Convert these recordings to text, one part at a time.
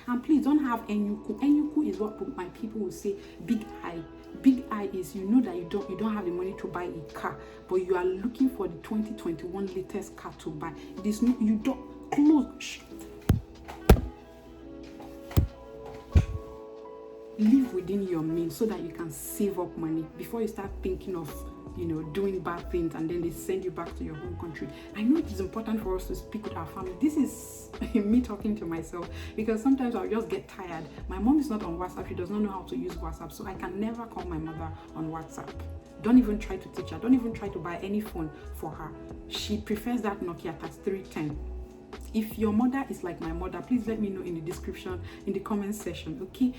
And please don't have enyuku. Enyuku is what my people will say big eye. Big eye is you know that you don't have the money to buy a car, but you are looking for the 2021 latest car to buy. It is not, you don't close. Live within your means so that you can save up money before you start thinking of doing bad things and then they send you back to your home country. I know it is important for us to speak with our family. This is me talking to myself because sometimes I'll just get tired. My mom is not on WhatsApp. She does not know how to use WhatsApp, so I can never call my mother on WhatsApp. Don't even try to teach her. Don't even try to buy any phone for her. She prefers that Nokia 3310. If your mother is like my mother, please let me know in the description, in the comment section, okay?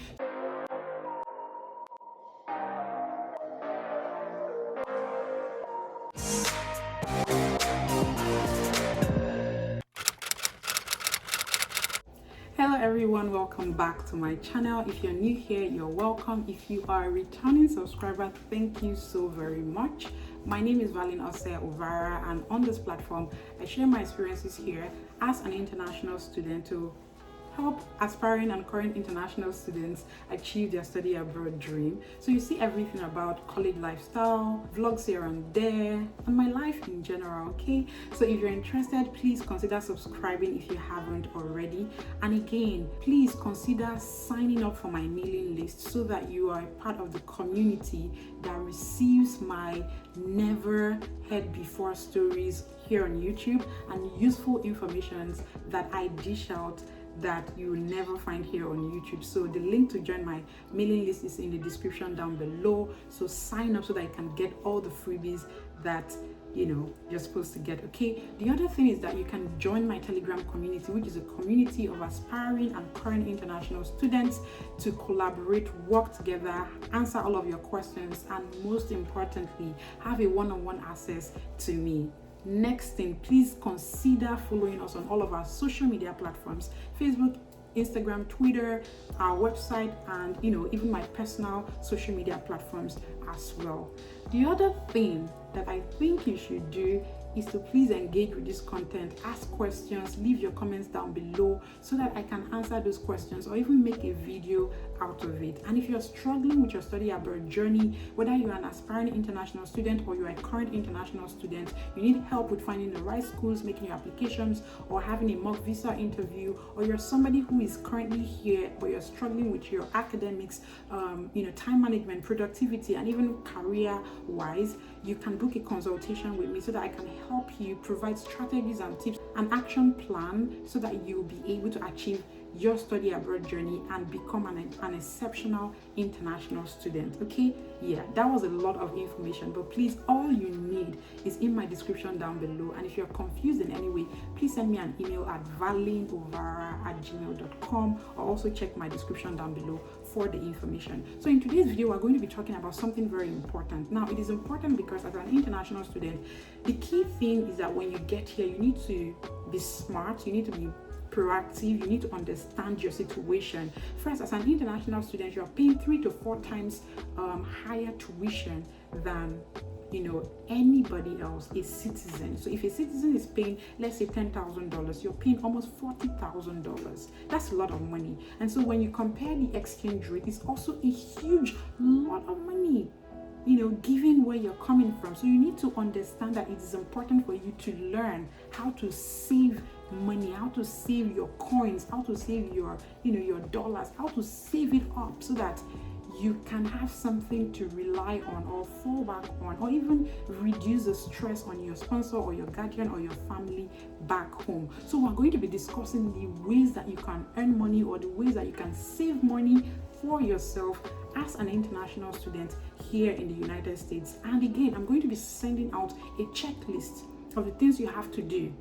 Hello everyone, welcome back to my channel. If you're new here, you're welcome. If you are a returning subscriber, thank you so very much. My name is valeenovarah, and on this platform I share my experiences here as an international student to help aspiring and current international students achieve their study abroad dream. So you see everything about college lifestyle, vlogs here and there, and my life in general, okay? So if you're interested, please consider subscribing if you haven't already. And again, please consider signing up for my mailing list so that you are a part of the community that receives my never heard before stories here on YouTube and useful information that I dish out that you will never find here on YouTube. So the link to join my mailing list is in the description down below. So sign up so that you can get all the freebies that you're supposed to get, okay? The other thing is that you can join my Telegram community, which is a community of aspiring and current international students to collaborate, work together, answer all of your questions, and most importantly, have a one-on-one access to me. Next thing, please consider following us on all of our social media platforms: Facebook, Instagram, Twitter, our website, and even my personal social media platforms as well. The other thing that I think you should do is to please engage with this content, ask questions, leave your comments down below so that I can answer those questions or even make a video out of it. And if you're struggling with your study abroad journey, whether you're an aspiring international student or you're a current international student, you need help with finding the right schools, making your applications, or having a mock visa interview, or you're somebody who is currently here but you're struggling with your academics, time management, productivity, and even career wise, you can book a consultation with me so that I can help you provide strategies and tips, an action plan so that you'll be able to achieve your study abroad journey and become an exceptional international student, okay? Yeah, that was a lot of information, but please, all you need is in my description down below. And if you're confused in any way, please send me an email at valeenovarah@gmail.com, or also check my description down below for the information. So in today's video, we're going to be talking about something very important. Now, it is important because as an international student, the key thing is that when you get here, you need to be smart, you need to be proactive, you need to understand your situation. First, as an international student, you're paying 3 to 4 times higher tuition than anybody else, a citizen. So if a citizen is paying, let's say $10,000, you're paying almost $40,000. That's a lot of money. And so when you compare the exchange rate, it's also a huge lot of money, given where you're coming from. So you need to understand that it is important for you to learn how to save money, how to save your coins, how to save your dollars, how to save it up so that you can have something to rely on or fall back on, or even reduce the stress on your sponsor or your guardian or your family back home. So we're going to be discussing the ways that you can earn money or the ways that you can save money for yourself as an international student here in the United States. And again, I'm going to be sending out a checklist of the things you have to do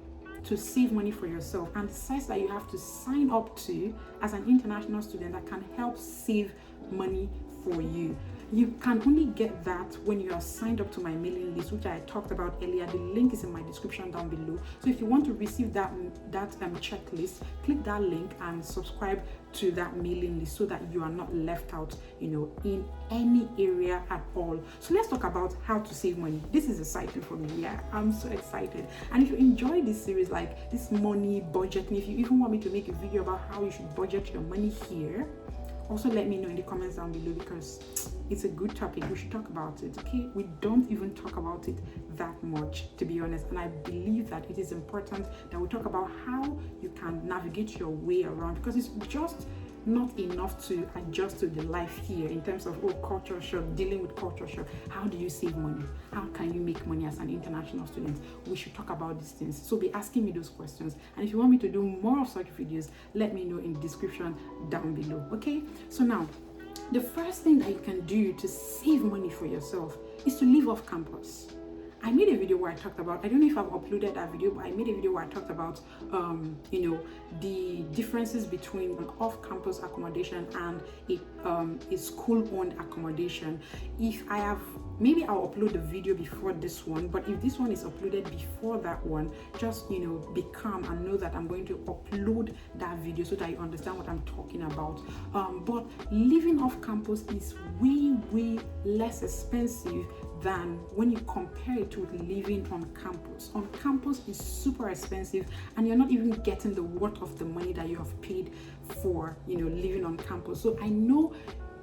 to save money for yourself and the sites that you have to sign up to as an international student that can help save money for you. You can only get that when you are signed up to my mailing list, which I talked about earlier. The link is in my description down below. So if you want to receive that checklist, click that link and subscribe to that mailing list so that you are not left out, in any area at all. So let's talk about how to save money. This is exciting for me. Yeah, I'm so excited. And if you enjoy this series, like this money budgeting, if you even want me to make a video about how you should budget your money here, also let me know in the comments down below, because it's a good topic. We should talk about it. Okay, we don't even talk about it that much, to be honest, and I believe that it is important that we talk about how you can navigate your way around, because it's just not enough to adjust to the life here in terms of culture shock, dealing with culture shock. How do you save money? How can you make money as an international student? We should talk about these things. So be asking me those questions, and if you want me to do more of such videos, let me know in the description down below. Okay, so now the first thing that you can do to save money for yourself is to live off campus. I made a video where I talked about, I don't know if I've uploaded that video, but I made a video where I talked about, the differences between an off-campus accommodation and a school-owned accommodation. If I have, maybe I'll upload the video before this one, but if this one is uploaded before that one, just, be calm and know that I'm going to upload that video so that you understand what I'm talking about. But living off campus is way, way less expensive than when you compare it to living on campus. On campus is super expensive, and you're not even getting the worth of the money that you have paid for, living on campus. So I know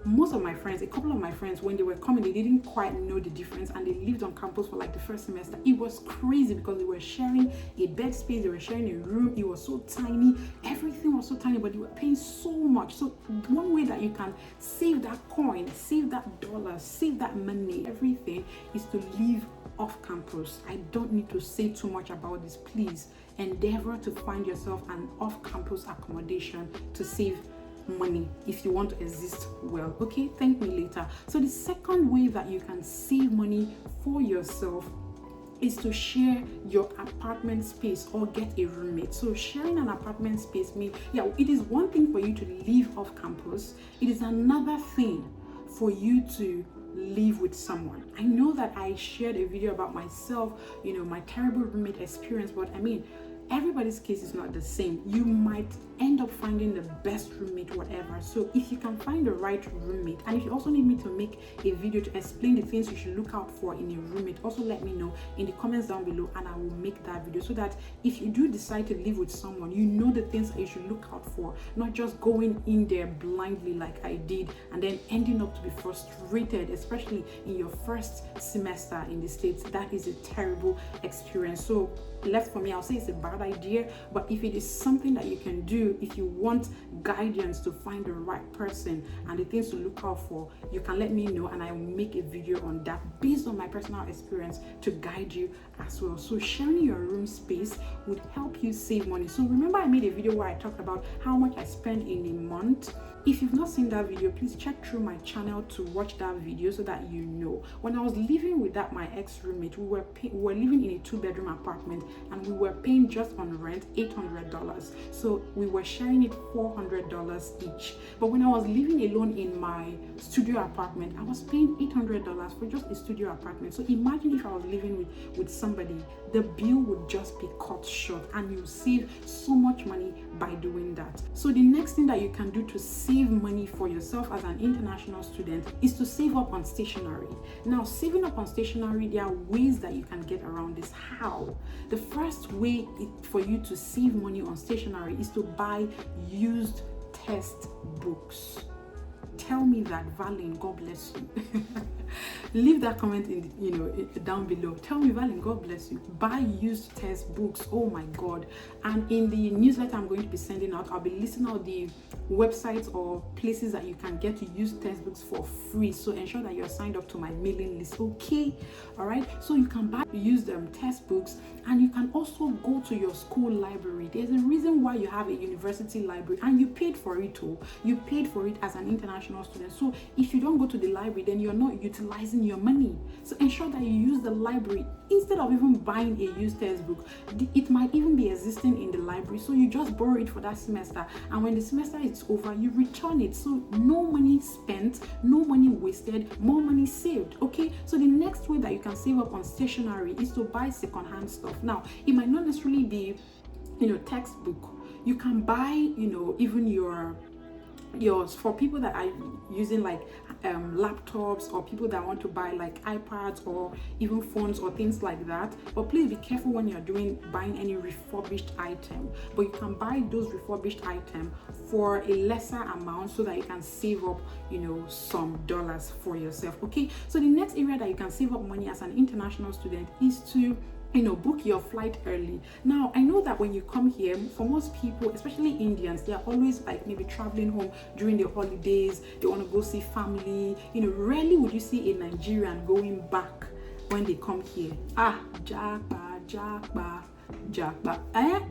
most of my friends, a couple of my friends, when they were coming, they didn't quite know the difference, and they lived on campus for like the first semester. It was crazy because they were sharing a bed space, they were sharing a room. It was so tiny, everything was so tiny, but they were paying so much. So one way that you can save that coin, save that dollar, save that money, everything, is to live off campus. I don't need to say too much about this. Please endeavor to find yourself an off-campus accommodation to save money if you want to exist well. Okay, thank me later. So the second way that you can save money for yourself is to share your apartment space or get a roommate. So sharing an apartment space means, it is one thing for you to live off campus. It is another thing for you to live with someone. I know that I shared a video about myself, my terrible roommate experience, but I mean, everybody's case is not the same. You might end up finding the best roommate, whatever. So if you can find the right roommate, and if you also need me to make a video to explain the things you should look out for in a roommate, also let me know in the comments down below, and I will make that video so that if you do decide to live with someone, you know the things that you should look out for, not just going in there blindly like I did and then ending up to be frustrated, especially in your first semester in the States. That is a terrible experience. So left for me, I'll say it's a bad idea, but if it is something that you can do, if you want guidance to find the right person and the things to look out for, you can let me know, and I will make a video on that based on my personal experience to guide you as well. So sharing your room space would help you save money. So remember, I made a video where I talked about how much I spend in a month. If you've not seen that video, please check through my channel to watch that video so that you know. When I was living with my ex-roommate, we were living in a 2-bedroom apartment, and we were paying just on rent $800. So we were sharing it $400 each. But when I was living alone in my studio apartment, I was paying $800 for just a studio apartment. So imagine if I was living with somebody, the bill would just be cut short, and you save so much money by doing that. So the next thing that you can do to save money for yourself as an international student is to save up on stationery. Now, saving up on stationery, there are ways that you can get around this. How? The first way for you to save money on stationery is to buy used test books. Tell me that, Valin, God bless you. Leave that comment in down below. Tell me, Valin, God bless you. Buy used test books. Oh my God. And in the newsletter I'm going to be sending out, I'll be listing out the websites or places that you can get to use textbooks for free. So ensure that you're signed up to my mailing list. Okay, all right. So you can buy used textbooks, and you can also go to your school library. There's a reason why you have a university library, and you paid for it too. You paid for it as an international student. So if you don't go to the library, then you're not utilizing your money. So ensure that you use the library instead of even buying a used textbook. It might even be existing in the library, so you just borrow it for that semester, and when the semester is over, you return it. So no money spent, no money wasted, more money saved. Okay, so the next way that you can save up on stationery is to buy secondhand stuff. Now, it might not necessarily be textbook. You can buy even your for people that are using like laptops, or people that want to buy like iPads or even phones or things like that. But please be careful when you're buying any refurbished item. But you can buy those refurbished items for a lesser amount so that you can save up, some dollars for yourself. Okay, so the next area that you can save up money as an international student is to book your flight early. Now, I know that when you come here, for most people, especially Indians, they are always like maybe traveling home during the holidays. They want to go see family. Rarely would you see a Nigerian going back when they come here.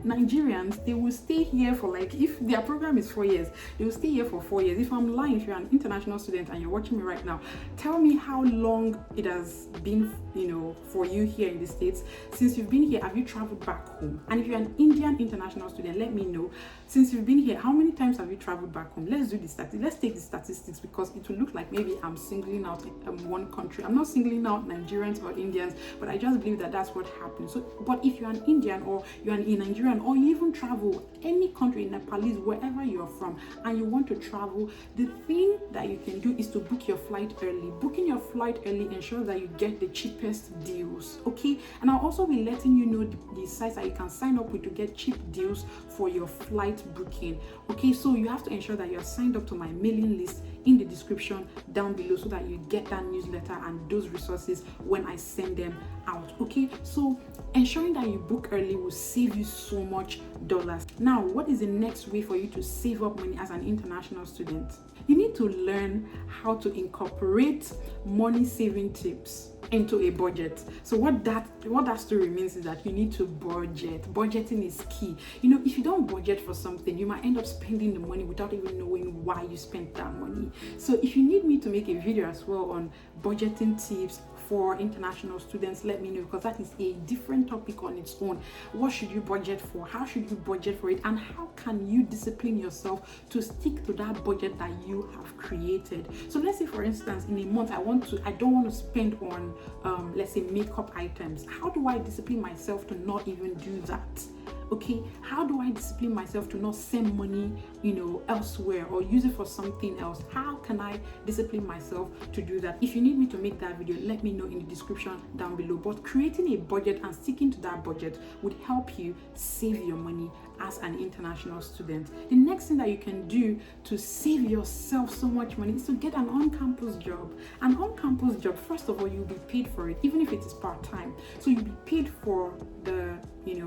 Nigerians, they will stay here for like, if their program is 4 years, they will stay here for 4 years. If I'm lying, if you're an international student and you're watching me right now, tell me how long it has been, for you here in the States. Since you've been here, have you traveled back home? And if you're an Indian international student, let me know. Since you've been here, how many times have you traveled back home? Let's do the statistics. Let's take the statistics, because it will look like maybe I'm singling out one country. I'm not singling out Nigerians or Indians, but I just believe that that's what happens. So, but if you're an Indian, or you're an Nigerian, or you even travel any country, Nepalese, wherever you're from, and you want to travel, the thing that you can do is to book your flight early. Booking your flight early ensures that you get the cheapest deals. Okay, and I'll also be letting you know the sites that you can sign up with to get cheap deals for your flight booking. Okay, so you have to ensure that you're signed up to my mailing list in the description down below, so that you get that newsletter and those resources when I send them out. Okay, so ensuring that you book early will save you so much dollars. Now, what is the next way for you to save up money as an international student? You need to learn how to incorporate money saving tips into a budget. So what that story means is that you need to budget. Budgeting is key. If you don't budget for something, you might end up spending the money without even knowing why you spent that money. So if you need me to make a video as well on budgeting tips for international students, let me know, because that is a different topic on its own. What should you budget for? How should you budget for it? And how can you discipline yourself to stick to that budget that you have created? So let's say, for instance, in a month, I don't want to spend on let's say makeup items. How do I discipline myself to not even do that? Okay, how do I discipline myself to not send money, elsewhere, or use it for something else? How can I discipline myself to do that? If you need me to make that video, let me know in the description down below. But creating a budget and sticking to that budget would help you save your money as an international student. The next thing that you can do to save yourself so much money is to get an on-campus job. An on-campus job, first of all, you'll be paid for it, even if it is part-time. So you'll be paid for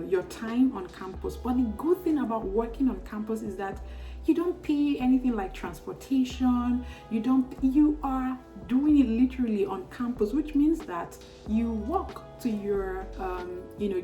your time on campus. But the good thing about working on campus is that you don't pay anything like transportation. You are doing it literally on campus, which means that you walk to your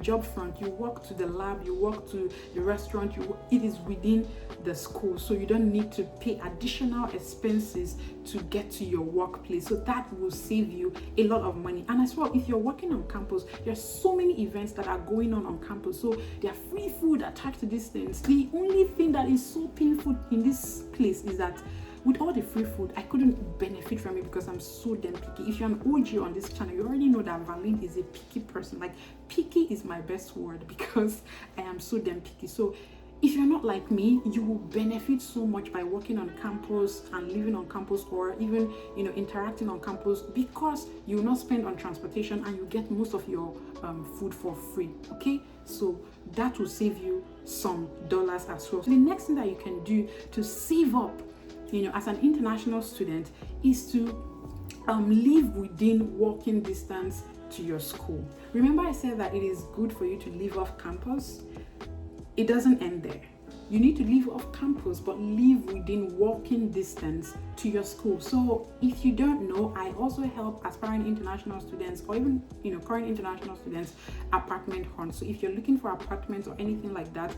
job front, you walk to the lab, you walk to the restaurant, it is within the school, so you don't need to pay additional expenses to get to your workplace. So that will save you a lot of money. And as well, if you're working on campus, there's so many events that are going on campus, so there are free food attached to these things. The only thing that is so painful in this place is that with all the free food, I couldn't benefit from it because I'm so damn picky. If you're an OG on this channel, you already know that Valeen is a picky person. Like, picky is my best word because I am so damn picky. So if you're not like me, you will benefit so much by working on campus and living on campus, or even interacting on campus, because you will not spend on transportation and you get most of your food for free. Okay, so that will save you some dollars as well. So the next thing that you can do to save up as an international student is to live within walking distance to your school. Remember I said that it is good for you to live off campus? It doesn't end there. You need to live off campus, but live within walking distance to your school. So if you don't know, I also help aspiring international students, or even current international students, apartment hunt. So if you're looking for apartments or anything like that,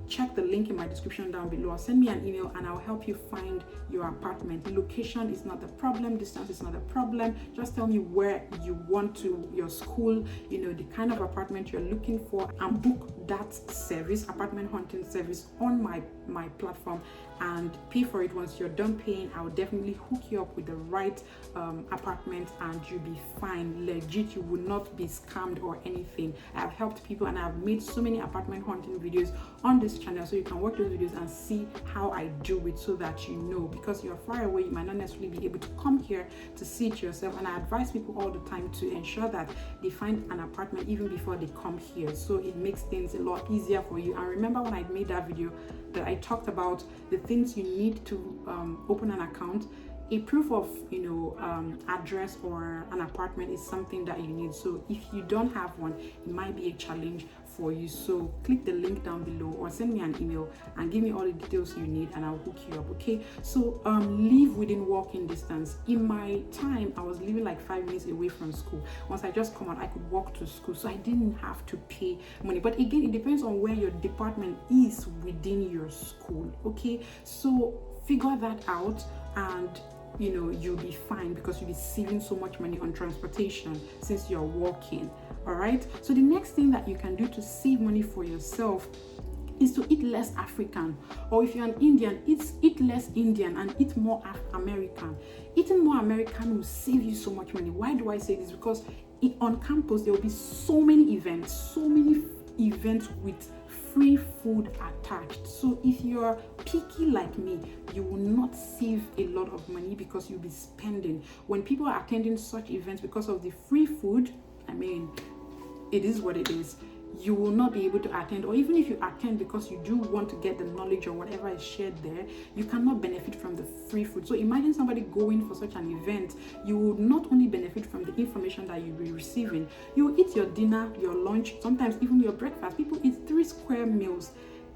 check the link in my description down below, or send me an email and I'll help you find your apartment. Location is not the problem, distance is not a problem. Just tell me where you want your school, the kind of apartment you're looking for, and book that service, apartment hunting service, on my platform, and pay for it. Once you're done paying, I'll definitely hook you up with the right apartment, and you'll be fine. Legit, you will not be scammed or anything. I've helped people and I've made so many apartment hunting videos on this this channel so you can watch those videos and see how I do it, so that you know, because you're far away, you might not necessarily be able to come here to see it yourself. And I advise people all the time to ensure that they find an apartment even before they come here, so it makes things a lot easier for you. And remember when I made that video that I talked about the things you need to open an account? A proof of address or an apartment is something that you need. So if you don't have one, it might be a challenge for you. So click the link down below or send me an email and give me all the details you need and I'll hook you up. Okay, so live within walking distance. In my time, I was living like 5 minutes away from school. Once I just come out, I could walk to school, so I didn't have to pay money. But again, it depends on where your department is within your school. Okay, so figure that out and you'll be fine, because you'll be saving so much money on transportation since you're walking. All right, so the next thing that you can do to save money for yourself is to eat less African, or if you're an Indian, eat less Indian and eat more American. Eating more American will save you so much money. Why do I say this? Because on campus there will be so many events with free food attached. So if you're picky like me, you will not save a lot of money because you'll be spending. When people are attending such events because of the free food, I mean, it is what it is. You will not be able to attend, or even if you attend because you do want to get the knowledge or whatever is shared there, you cannot benefit from the free food. So imagine somebody going for such an event. You will not only benefit from the information that you'll be receiving, you will eat your dinner, your lunch, sometimes even your breakfast. People eat 3 square meals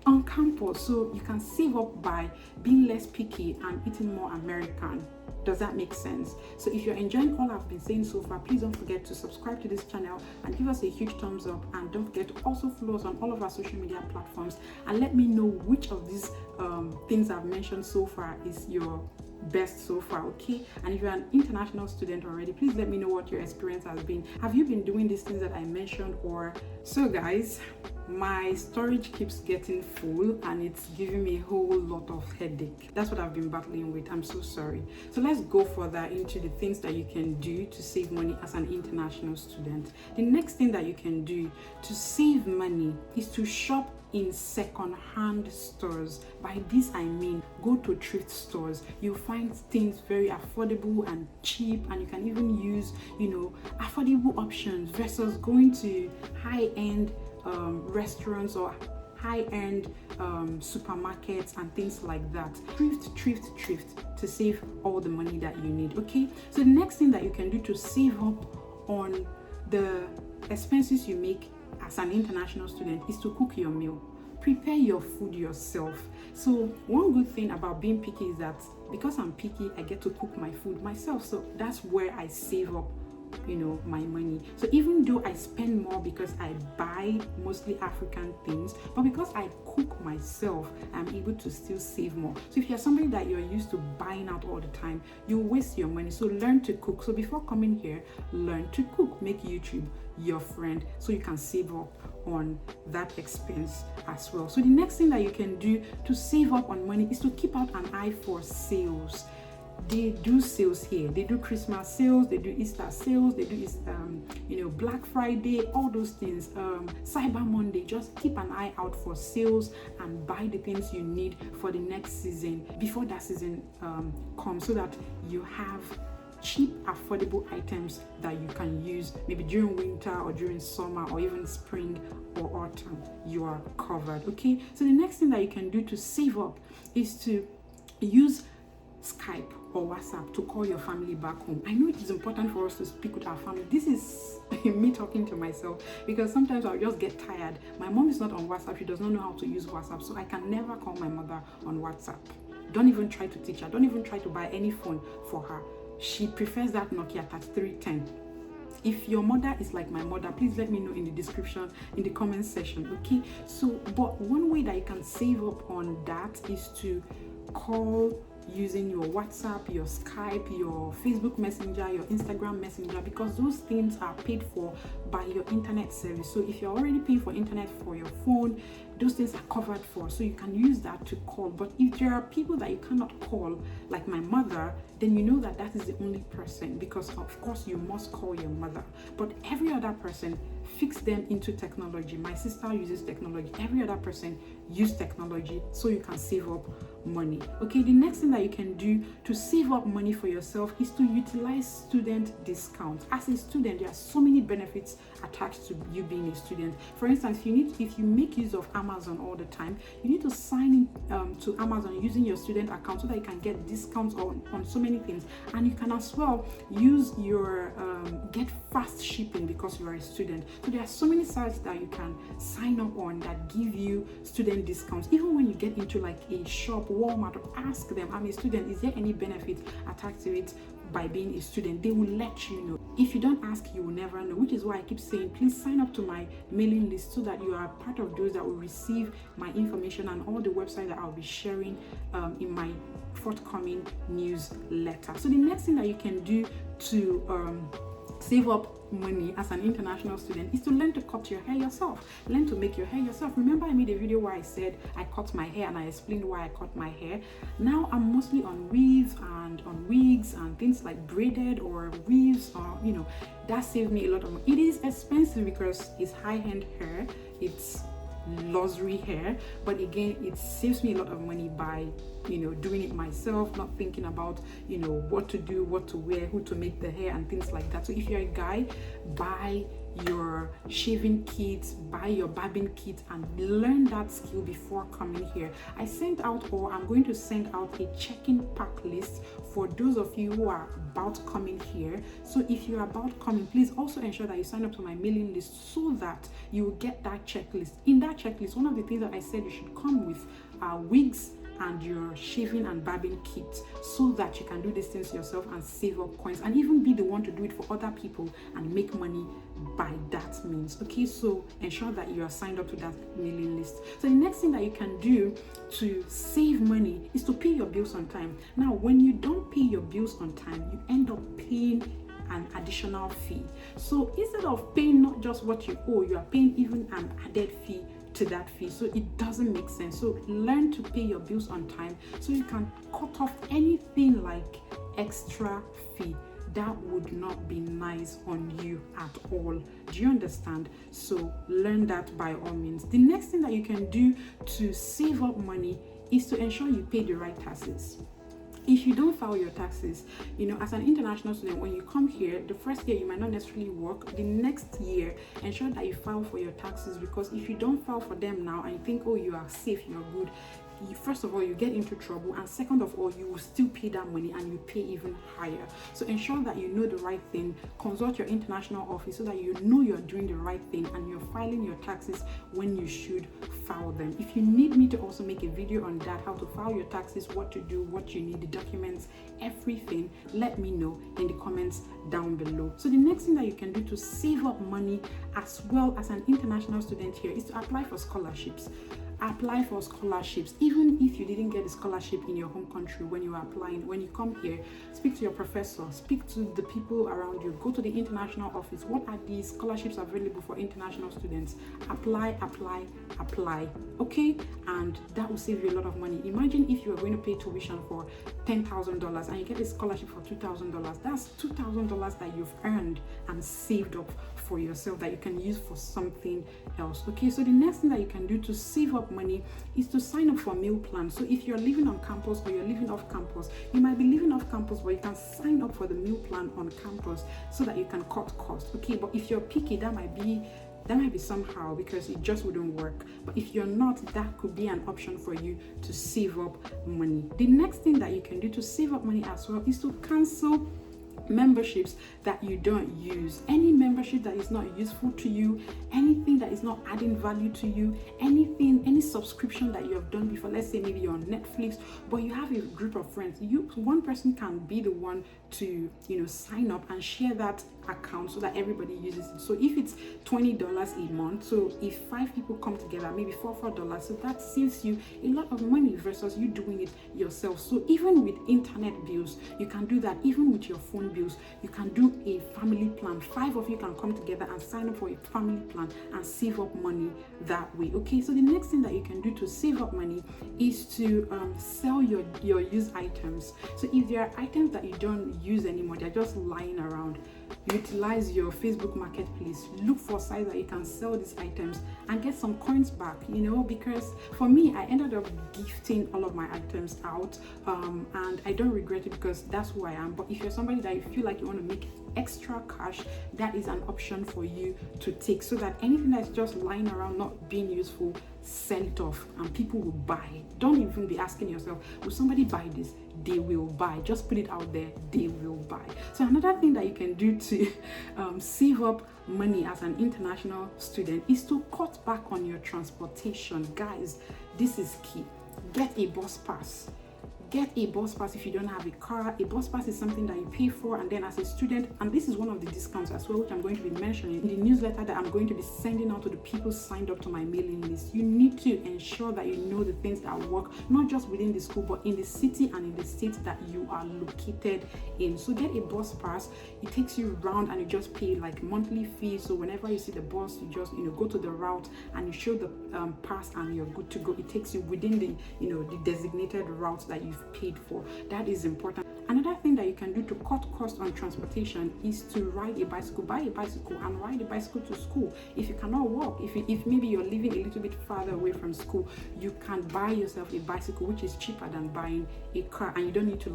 on campus, so you can save up by being less picky and eating more American. Does that make sense? So if you're enjoying all I've been saying so far, please don't forget to subscribe to this channel and give us a huge thumbs up, and don't forget to also follow us on all of our social media platforms and let me know which of these things I've mentioned so far is your best so far. Okay, and if you're an international student already, please let me know what your experience has been. Have you been doing these things that I mentioned? Or so guys, my storage keeps getting full and it's giving me a whole lot of headache. That's what I've been battling with. I'm so sorry. So let's go further into the things that you can do to save money as an international student. The next thing that you can do to save money is to shop in second-hand stores. By this I mean go to thrift stores. You'll find things very affordable and cheap, and you can even use affordable options versus going to high-end restaurants or high-end supermarkets and things like that. Thrift to save all the money that you need. Okay, so the next thing that you can do to save up on the expenses you make as an international student is to cook your meal. Prepare your food yourself. So one good thing about being picky is that because I'm picky, I get to cook my food myself. So that's where I save up my money. So even though I spend more because I buy mostly African things, but because I cook myself, I'm able to still save more. So if you're somebody that you're used to buying out all the time, you waste your money. So learn to cook. So before coming here, learn to cook. Make YouTube your friend so you can save up on that expense as well. So the next thing that you can do to save up on money is to keep out an eye for sales. They do sales here. They do Christmas sales, they do Easter sales, they do Black Friday, all those things, Cyber Monday. Just keep an eye out for sales and buy the things you need for the next season before that season comes, so that you have cheap, affordable items that you can use maybe during winter or during summer or even spring or autumn. You are covered. Okay, so the next thing that you can do to save up is to use Skype or WhatsApp to call your family back home. I know it is important for us to speak with our family. This is me talking to myself, because sometimes I'll just get tired. My mom is not on WhatsApp. She does not know how to use WhatsApp, so I can never call my mother on WhatsApp. Don't even try to teach her. Don't even try to buy any phone for her. She prefers that Nokia 3310. If your mother is like my mother, please let me know in the description, in the comment section. Okay, so but one way that you can save up on that is to call using your WhatsApp, your Skype, your Facebook Messenger, your Instagram Messenger, because those things are paid for by your internet service. So if you're already paying for internet for your phone, those things are covered for, so you can use that to call. But if there are people that you cannot call, like my mother, then you know that that is the only person, because of course you must call your mother. But every other person, fix them into technology. My sister uses technology. Every other person use technology, so you can save up money. Okay, the next thing that you can do to save up money for yourself is to utilize student discounts. As a student, there are so many benefits attached to you being a student. For instance, if you make use of Amazon all the time, you need to sign in to Amazon using your student account so that you can get discounts on so many things. And you can as well use your get fast shipping because you are a student. So there are so many sites that you can sign up on that give you student discounts. Even when you get into like a shop, Walmart, ask them, I'm a student, is there any benefit attached to it by being a student? They will let you know. If you don't ask, you will never know, which is why I keep saying, please sign up to my mailing list so that you are part of those that will receive my information and all the websites that I'll be sharing in my forthcoming newsletter. So the next thing that you can do to save up money as an international student is to learn to cut your hair yourself. Learn to make your hair yourself. Remember, I made a video where I said I cut my hair and I explained why I cut my hair. Now I'm mostly on weaves and on wigs and things like braided or weaves, or that saved me a lot of money. It is expensive because it's high-end hair, it's luxury hair, but again, it saves me a lot of money by doing it myself, not thinking about what to do, what to wear, who to make the hair and things like that. So if you're a guy, buy your shaving kit, buy your bobbin kit, and learn that skill before coming here. I sent out, or I'm going to send out, a check-in pack list for those of you who are about coming here. So if you're about coming, please also ensure that you sign up to my mailing list so that you will get that checklist. In that checklist, one of the things that I said you should come with are wigs and your shaving and barbing kit, so that you can do these things yourself and save up coins and even be the one to do it for other people and make money by that means. Okay, so ensure that you are signed up to that mailing list. So the next thing that you can do to save money is to pay your bills on time. Now, when you don't pay your bills on time, you end up paying an additional fee. So instead of paying not just what you owe, you are paying even an added fee to that fee. So it doesn't make sense. So learn to pay your bills on time so you can cut off anything like extra fee. That would not be nice on you at all. Do you understand? So learn that by all means. The next thing that you can do to save up money is to ensure you pay the right taxes. If you don't file your taxes, as an international student, when you come here, the first year you might not necessarily work. The next year, ensure that you file for your taxes, because if you don't file for them now and you think, oh, you are safe, you're good, first of all, you get into trouble, and second of all, you will still pay that money and you pay even higher. So ensure that you know the right thing. Consult your international office so that you know you're doing the right thing and you're filing your taxes when you should file them. If you need me to also make a video on that, how to file your taxes, what to do, what you need, the documents, everything, let me know in the comments down below. So the next thing that you can do to save up money as well as an international student here is to apply for scholarships. Apply for scholarships. Even if you didn't get a scholarship in your home country when you are applying, when you come here, speak to your professor, speak to the people around you, go to the international office. What are these scholarships available for international students? Apply. Okay, and that will save you a lot of money. Imagine if you are going to pay tuition for $10,000 and you get a scholarship for $2,000. That's $2,000 that you've earned and saved up for yourself that you can use for something else. Okay, so the next thing that you can do to save up money is to sign up for a meal plan. So if you're living on campus or you're living off campus, you might be living off campus, but you can sign up for the meal plan on campus so that you can cut costs. Okay, but if you're picky, that might be somehow, because it just wouldn't work. But if you're not, that could be an option for you to save up money. The next thing that you can do to save up money as well is to cancel memberships that you don't use. Any membership that is not useful to you, anything that is not adding value to you, any subscription that you have done before. Let's say maybe you're on Netflix, but you have a group of friends. One person can be the one to sign up and share that account so that everybody uses it. So if it's $20 a month, so if 5 people come together, maybe $4, so that saves you a lot of money versus you doing it yourself. So even with internet bills, you can do that. Even with your phone phone bills, you can do a family plan. 5 of you can come together and sign up for a family plan and save up money that way. Okay, so the next thing that you can do to save up money is to sell your used items. So if there are items that you don't use anymore, they're just lying around, utilize your Facebook marketplace. Look for sites that you can sell these items and get some coins back, because for me, I ended up gifting all of my items out, and I don't regret it because that's who I am. But if you're somebody that you feel like you want to make extra cash, that is an option for you to take, so that anything that's just lying around not being useful, sell it off and people will buy it. Don't even be asking yourself, will somebody buy this? They will buy. Just put it out there, they will buy. So another thing that you can do to save up money as an international student is to cut back on your transportation. Guys, this is key. Get a bus pass. Get a bus pass if you don't have a car. A bus pass is something that you pay for, and then as a student, and this is one of the discounts as well, which I'm going to be mentioning in the newsletter that I'm going to be sending out to the people signed up to my mailing list. You need to ensure that you know the things that work, not just within the school, but in the city and in the state that you are located in. So get a bus pass. It takes you around and you just pay like monthly fee. So whenever you see the bus, you just go to the route and you show the pass and you're good to go. It takes you within the the designated route that you've paid for. That is important. Another thing that you can do to cut costs on transportation is to ride a bicycle. Buy a bicycle and ride a bicycle to school. If you cannot walk, if maybe you're living a little bit farther away from school, you can buy yourself a bicycle, which is cheaper than buying a car, and you don't need to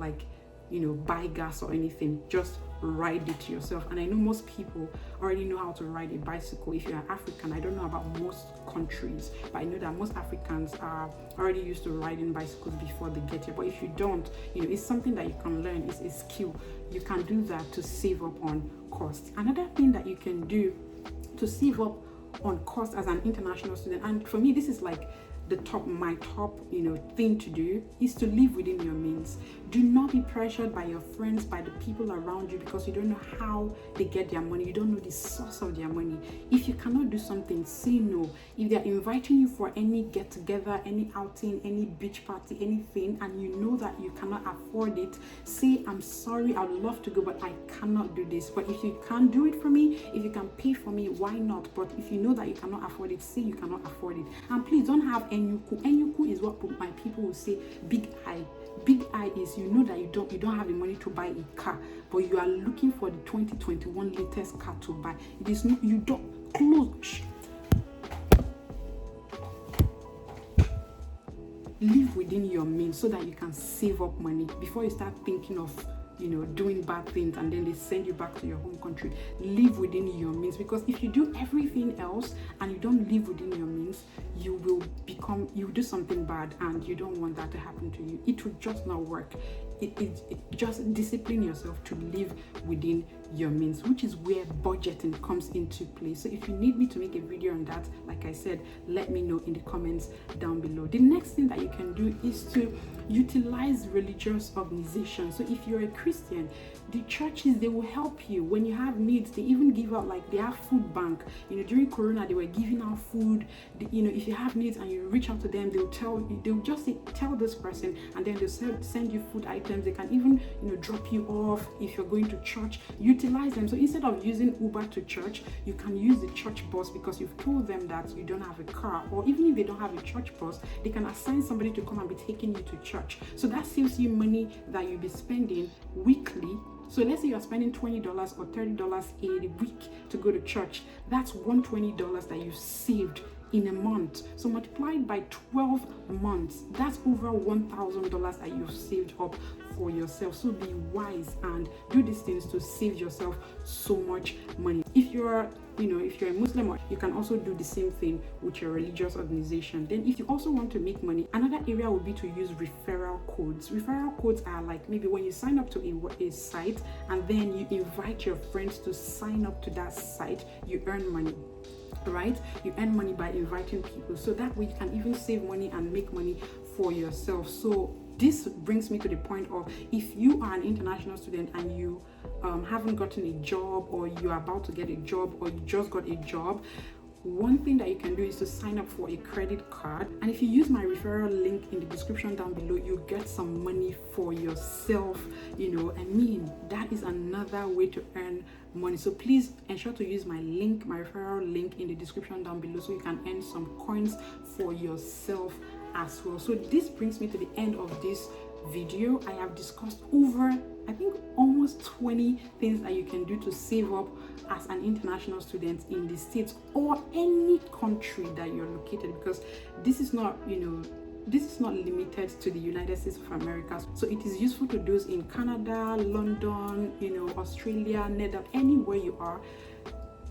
buy gas or anything. Just ride it yourself. And I know most people already know how to ride a bicycle. If you're African, I don't know about most countries, but I know that most Africans are already used to riding bicycles before they get here. But if you don't, it's something that you can learn. It's a skill. You can do that to save up on cost. Another thing that you can do to save up on cost as an international student, and for me this is like my top thing to do, is to live within your means. Do not be pressured by your friends, by the people around you, because you don't know how they get their money. You don't know the source of their money. If you cannot do something, say no. If they're inviting you for any get together, any outing, any beach party, anything, and you know that you cannot afford it, say, I'm sorry, I'd love to go, but I cannot do this. But if you can't do it for me, if you can pay for me, why not? But if you know that you cannot afford it, say you cannot afford it. And please don't have enyuku. Enyuku is what my people will say big eye. Big eye is you know that you don't have the money to buy a car, but you are looking for the 2021 latest car to buy. It is not, you don't close. Live within your means so that you can save up money before you start thinking of doing bad things and then they send you back to your home country. Live within your means, because if you do everything else and you don't live within your means, you will do something bad, and you don't want that to happen to you. It will just not work. It just discipline yourself to live within your means, which is where budgeting comes into play. So if you need me to make a video on that, like I said, let me know in the comments down below. The next thing that you can do is to utilize religious organizations. So if you're a Christian, the churches, they will help you when you have needs. They even give out, like they have food bank. During Corona, they were giving out food. If you have needs and you reach out to them, they'll just say, tell this person, and then they'll send you food items. They can even drop you off if you're going to church. Utilize them. So instead of using Uber to church, you can use the church bus, because you've told them that you don't have a car, or even if they don't have a church bus, they can assign somebody to come and be taking you to church. So that saves you money that you'll be spending weekly. So let's say you're spending $20 or $30 a week to go to church. That's $120 that you've saved in a month. So multiplied by 12 months, that's over $1,000 that you've saved up for yourself. So be wise and do these things to save yourself so much money. If you're a Muslim, you can also do the same thing with your religious organization. Then if you also want to make money, another area would be to use referral codes. Referral codes are like maybe when you sign up to a site and then you invite your friends to sign up to that site, you earn money. Right? You earn money by inviting people. So that way you can even save money and make money for yourself. So this brings me to the point of, if you are an international student and you haven't gotten a job, or you're about to get a job, or you just got a job, one thing that you can do is to sign up for a credit card, and if you use my referral link in the description down below, you get some money for yourself. That is another way to earn money. So please ensure to use my referral link in the description down below, so you can earn some coins for yourself as well. So this brings me to the end of this video. I have discussed over, I think, almost 20 things that you can do to save up as an international student in the States or any country that you're located, because this is not limited to the United States of America. So it is useful to those in Canada, London, Australia, Netherlands, anywhere you are.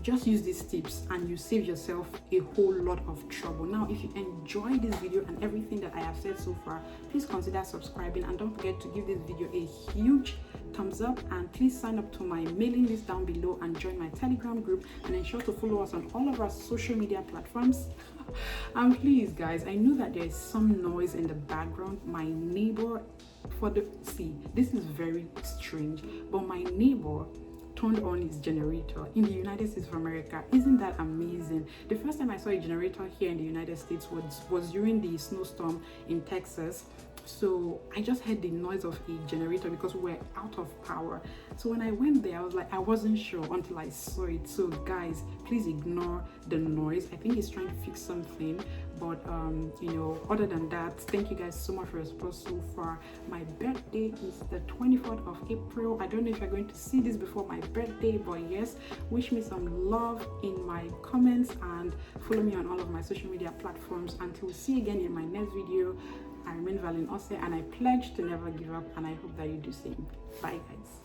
Just use these tips and you save yourself a whole lot of trouble. Now, if you enjoyed this video and everything that I have said so far, please consider subscribing, and don't forget to give this video a huge thumbs up, and please sign up to my mailing list down below and join my Telegram group, and ensure to follow us on all of our social media platforms. And please guys, I know that there is some noise in the background. My neighbor, this is very strange, but my neighbor turned on his generator in the United States of America. Isn't that amazing? The first time I saw a generator here in the United States was during the snowstorm in Texas. So I just heard the noise of a generator because we were out of power. So when I went there, I wasn't sure until I saw it. So guys, please ignore the noise. I think he's trying to fix something, but other than that, thank you guys so much for your support so far. My birthday is the 24th of April. I don't know if you're going to see this before my birthday, but yes, wish me some love in my comments and follow me on all of my social media platforms. Until we see again in my next video, I remain valeenovarah, and I pledge to never give up, and I hope that you do the same. Bye guys.